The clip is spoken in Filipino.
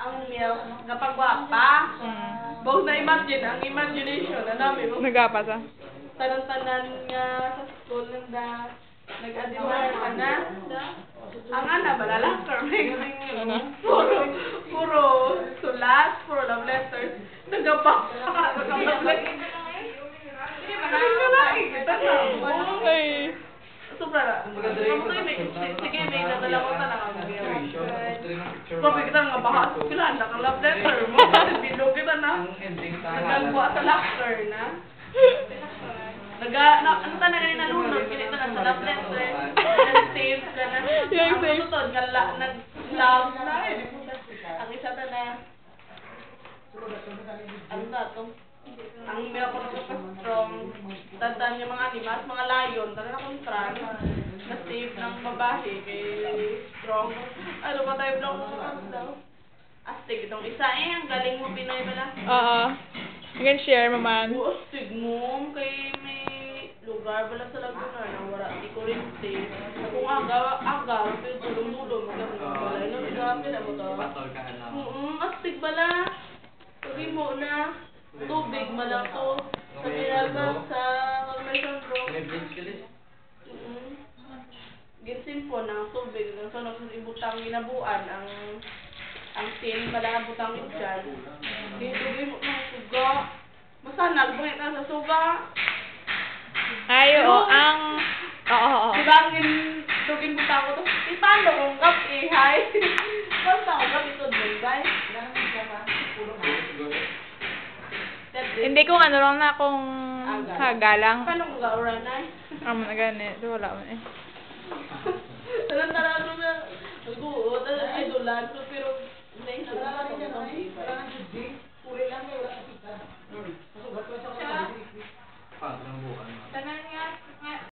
ang milk, kapag gwapa. Bawag na imagine, ang imagination, na namin mo. Nagapa sa? Tanan-tanan nga sa school nanda, nag-admire ka na. Ang ana, balalakar, puro sulat, puro love letters. Nagabak, nagabak. Ay. Sobra na. Sige, may nadala ko talaga. Sabi kita nga bahas, kailan na kang love letter mo. Bilog kita na. Nagagwa sa locker na. Ano ta na ganun nalunod, kinita na sa love letter. Nag-save ka na. Ang tutod, nag-love na. Ang isa ta na, ano na ito? Ang meron ko strong, tandaan niya mga animals, mga lion, talaga na kontran, na-save ng babae kay strong. Ano ba tayo vlog mo daw? Astig itong isa ang galing mo Pinoy pala. Oo. You can share, maman. Astig mo, kay may lugar pala sa Laguna na wala, di ko rin stay. Kung aga, pero tulong mo doon, magkakabalay na, grabe na mo to. Astig pala. Sabi mo na, tubig malang to. Sa Pinalbag, sa Convention Road. Ginsin po ng tubig. So, ibutang ginabuan ang sin, mala butang ityan. Tubig mo ng suga. Masanag, bangit na sa suga. Ay, oo, oo. Diba ang tugin butang ko to? Ipalo kong kap hay. Basta kong kap ito doon, guys. Hindi ko ano lang na kung hagalang. Paano kung gauran ay? Na ganit. Wala mo eh. Talang-talang na. Nag-uot. Idolan ko pero... Hindi,